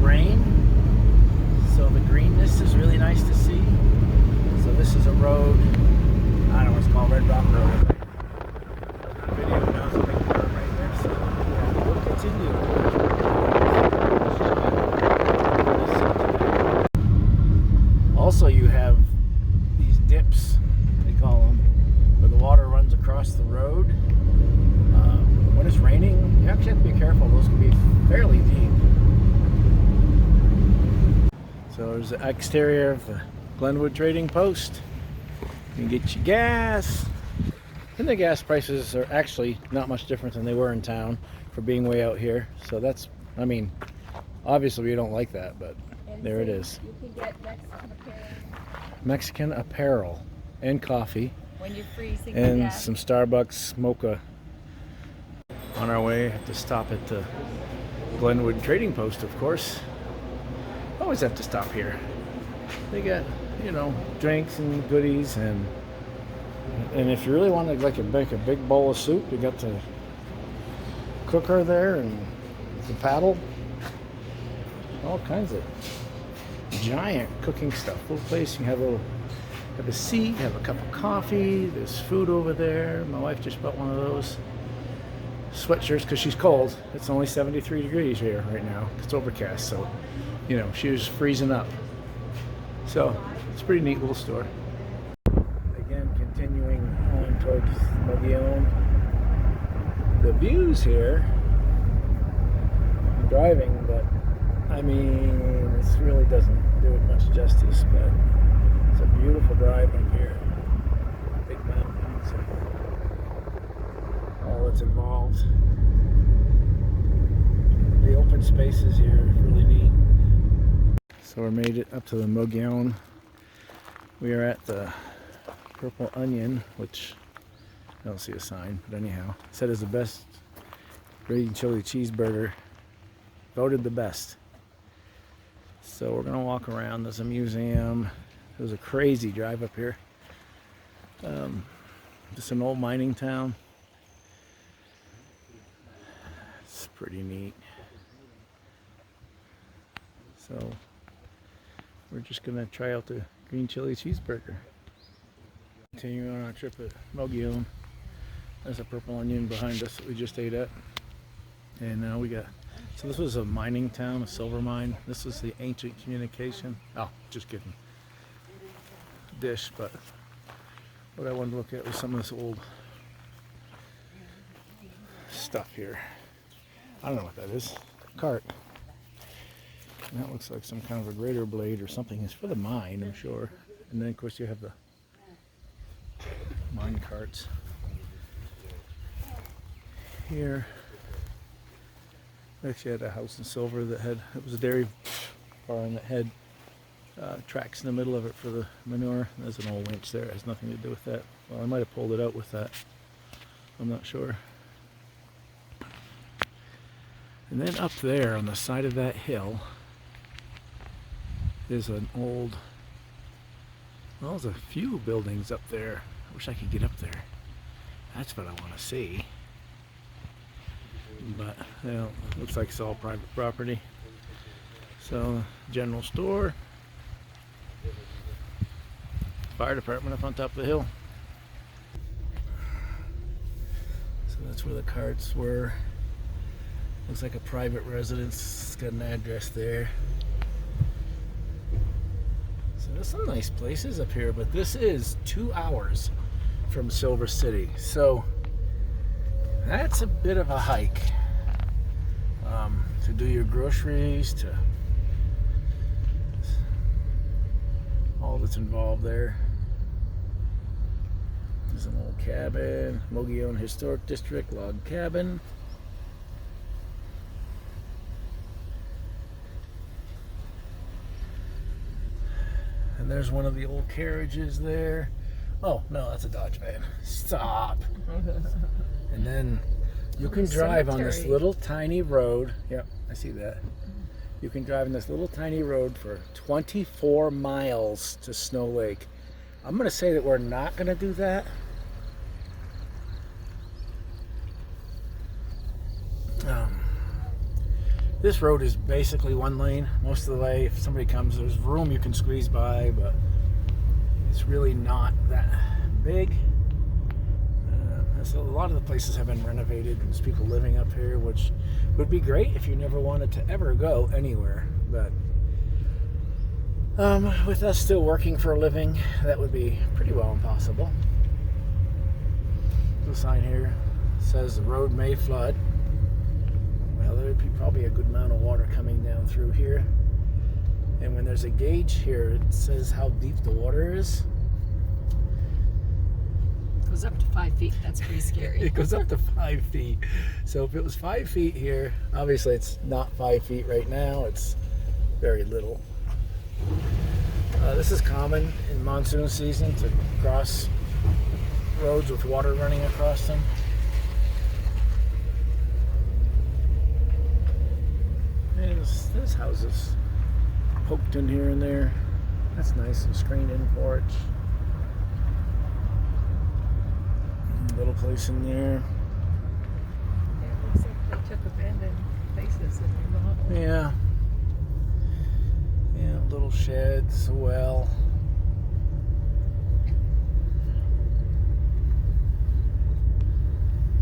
rain, so the greenness is really nice to see. So this is a road, I don't know what it's called, Red Rock Road. The video knows a big curve right there, so yeah, we'll continue. Also, you have these dips, they call them, where the water runs across the road. When it's raining, you actually have to be careful. Those can be fairly deep. So there's the exterior of the Glenwood Trading Post. You can get your gas. And the gas prices are actually not much different than they were in town for being way out here. So that's, I mean, obviously we don't like that, but there it is. You can get Mexican apparel. Mexican apparel and coffee. When you're freezing and to death. some Starbucks mocha. On our way, have to stop at the Glenwood Trading Post, of course. Always have to stop here. They got, you know, drinks and goodies, and if you really want to make a big bowl of soup, you got the cooker there and the paddle. All kinds of giant cooking stuff. Little place you can have a seat, have a cup of coffee. There's food over there. My wife just bought one of those sweatshirts because she's cold. It's only 73 degrees here right now. It's overcast, so you know she was freezing up. So it's a pretty neat little store. Again, continuing on towards Mogollon. The views here. I'm driving, but I mean, this really doesn't do it much justice. But it's a beautiful drive up here. Big mountains. All that's involved. The open spaces here are really neat. So we made it up to the Mogollon. We are at the Purple Onion, which I don't see a sign, but anyhow, it said is the best green chili cheeseburger. Voted the best. So we're gonna walk around. There's a museum. It was a crazy drive up here. Just an old mining town. It's pretty neat. So we're just gonna try out the green chili cheeseburger. Continuing on our trip at Mogollon. There's a Purple Onion behind us that we just ate at. And now we got, so this was a mining town, a silver mine. This was the ancient communication. Oh, just kidding. Dish, but what I wanted to look at was some of this old stuff here. I don't know what that is. Cart. And that looks like some kind of a grater blade or something. It's for the mine, I'm sure. And then of course you have the mine carts. Here, we actually had a house in Silver that had, it was a dairy farm that had tracks in the middle of it for the manure. There's an old winch there. It has nothing to do with that. Well, I might have pulled it out with that. I'm not sure. And then up there on the side of that hill is an old, well, there's a few buildings up there. I wish I could get up there. That's what I want to see. But, you know, looks like it's all private property. So, general store. Fire department up on top of the hill. So that's where the carts were. Looks like a private residence. It's got an address there. So there's some nice places up here, but this is 2 hours from Silver City. So that's a bit of a hike. To do your groceries, to all that's involved there. There's an old cabin, Mogollon Historic District log cabin. And there's one of the old carriages there. Oh, no, that's a Dodge van. Stop. And then you can drive on this little tiny road. Yep, I see that. You can drive on this little tiny road for 24 miles to Snow Lake. I'm going to say that we're not going to do that. This road is basically one lane most of the way. If somebody comes, there's room you can squeeze by, but it's really not that big. So a lot of the places have been renovated. There's people living up here, which would be great if you never wanted to ever go anywhere. But with us still working for a living, that would be pretty well impossible. There's a sign here says the road may flood. Well, there'd be probably a good amount of water coming down through here. And when there's a gauge here, it says how deep the water is. It goes up to 5 feet. That's pretty scary. It goes up to 5 feet. So if it was 5 feet here, obviously it's not 5 feet right now. It's very little. This is common in monsoon season to cross roads with water running across them. And there's houses poked in here and there. That's nice and screened in porch. Little place in there. Yeah, it looks like they took abandoned places and remodeled. Yeah. Yeah, little sheds, a well.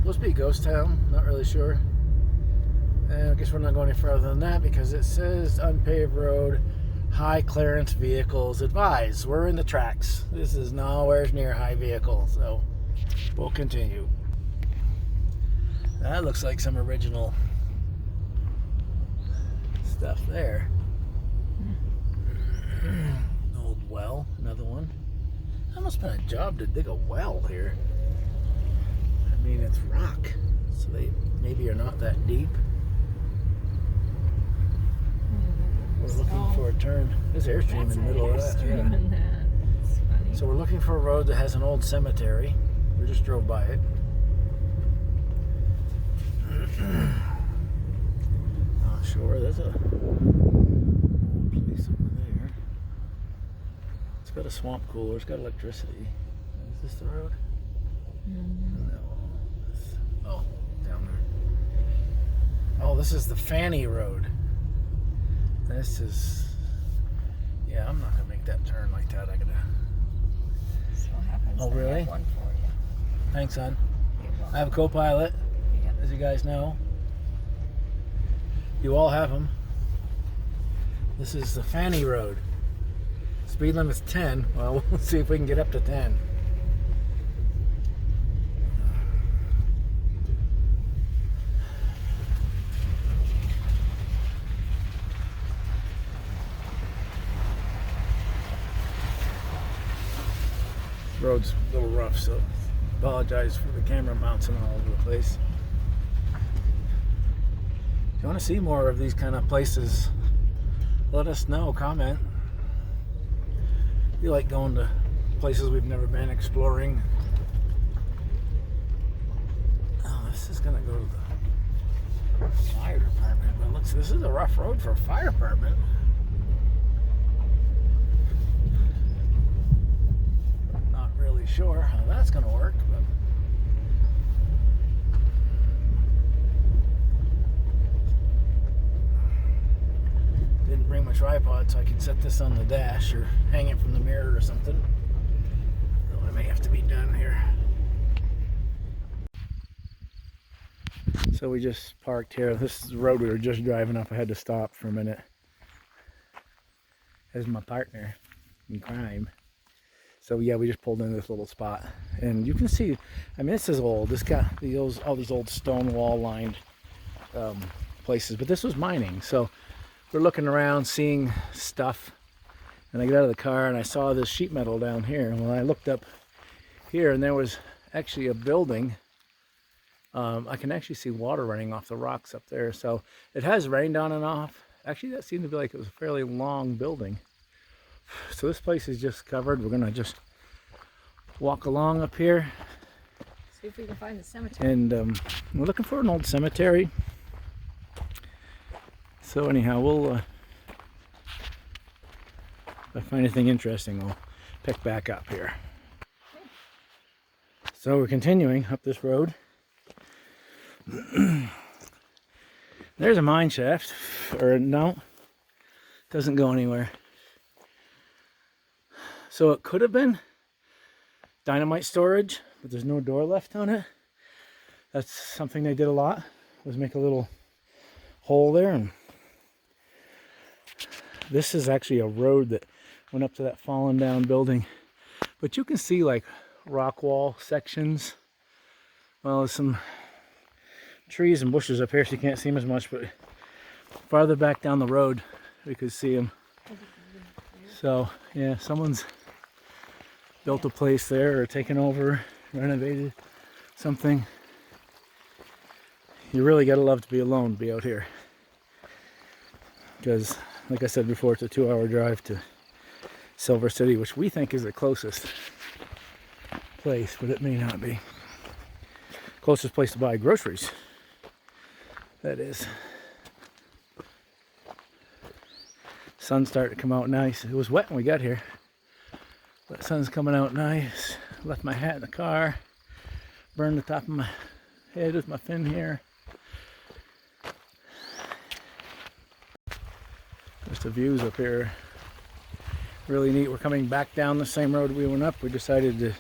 Supposed to be a ghost town, not really sure. And I guess we're not going any further than that because it says unpaved road, high clearance vehicles advised. We're in the tracks. This is nowhere near high vehicle, so we'll continue. That looks like some original stuff there. Old well, another one. That must have been a job to dig a well here. I mean, it's rock, so they maybe are not that deep. We're looking for a turn. There's Airstream in the middle of that. Yeah. That's funny. So we're looking for a road that has an old cemetery. We just drove by it. Not sure. There's a place over there. It's got a swamp cooler. It's got electricity. Is this the road? No. Oh, down there. Oh, this is the Fanny Road. This is. Yeah, I'm not gonna make that turn like that. I gotta. So what happens? Oh, I really? have one for you. Thanks, son. You're welcome. I have a co-pilot, Yeah. as you guys know. You all have them. This is the Fanny Road. Speed limit's 10. Well, we'll see if we can get up to 10. Road's a little rough, so apologize for the camera bouncing all over the place. If you want to see more of these kind of places, let us know, comment. If you like going to places we've never been, exploring. Oh, this is gonna go to the fire department, but looks, this is a rough road for a fire department. Sure how that's gonna work, but didn't bring my tripod, so I can set this on the dash or hang it from the mirror or something. So I may have to be done here. So we just parked here. This is the road we were just driving up. I had to stop for a minute. There's my partner in crime. So yeah, we just pulled into this little spot, and you can see. I mean, this is old. This got all these old stone wall lined places, but this was mining. So we're looking around, seeing stuff, and I get out of the car and I saw this sheet metal down here. Well, I looked up here, and there was actually a building. I can actually see water running off the rocks up there. So it has rained on and off. Actually, that seemed to be like it was a fairly long building. So this place is just covered. We're gonna just walk along up here. See if we can find the cemetery. And we're looking for an old cemetery. So anyhow, we'll if I find anything interesting, I'll pick back up here. So we're continuing up this road. There's a mine shaft, or no, doesn't go anywhere. So it could have been dynamite storage, but there's no door left on it. That's something they did a lot, was make a little hole there. And this is actually a road that went up to that fallen down building. But you can see like rock wall sections. Well, there's some trees and bushes up here, so you can't see them as much, but farther back down the road, we could see them. So, yeah, someone's built a place there or taken over, renovated something. You really gotta love to be alone to be out here. Because, like I said before, it's a 2-hour drive to Silver City, which we think is the closest place, but it may not be. Closest place to buy groceries, that is. Sun's starting to come out nice. It was wet when we got here, but the sun's coming out nice. Left my hat in the car, burned the top of my head with my fin here. Just the views up here, really neat. We're coming back down the same road we went up. We decided to,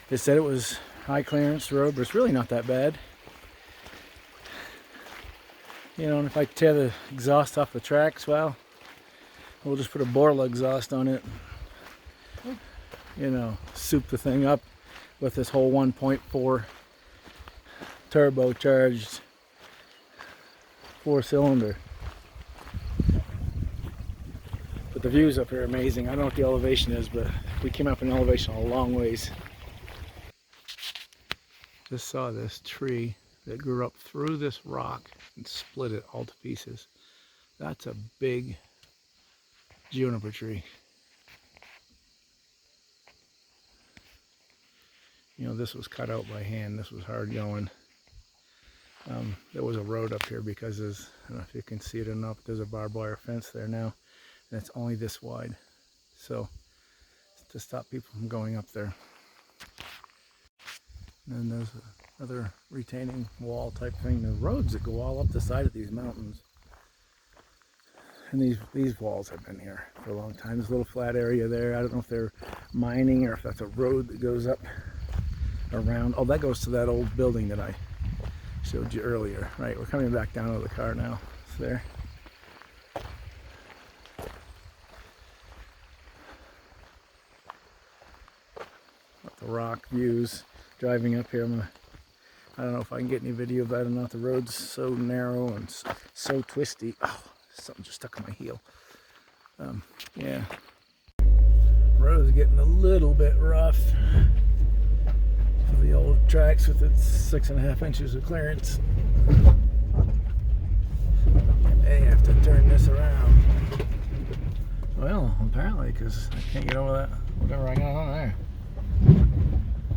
they said it was high clearance road, but it's really not that bad. You know, and if I tear the exhaust off the tracks, well, we'll just put a Borla exhaust on it. You know, soup the thing up with this whole 1.4 turbocharged 4-cylinder. But the views up here are amazing. I don't know what the elevation is, but we came up in elevation a long ways. Just saw this tree that grew up through this rock and split it all to pieces. That's a big juniper tree. You know, this was cut out by hand. This was hard going. There was a road up here because there's, I don't know if you can see it enough, there's a barbed wire fence there now, and it's only this wide. So, to stop people from going up there. And then there's another retaining wall type thing. The roads that go all up the side of these mountains. And these walls have been here for a long time. There's a little flat area there. I don't know if they're mining or if that's a road that goes up around. Oh, that goes to that old building that I showed you earlier. Right, we're coming back down to the car now. It's there. The rock views driving up here. I don't know if I can get any video of that or not. The road's so narrow and so twisty. Oh, something just stuck on my heel. Yeah. Road's getting a little bit rough for the old tracks with its 6.5 inches of clearance. They have to turn this around. Well, apparently, because I can't get over that, whatever I got on there.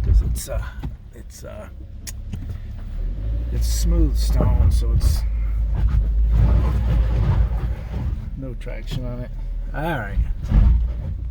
Because it's smooth stone, so it's no traction on it. All right.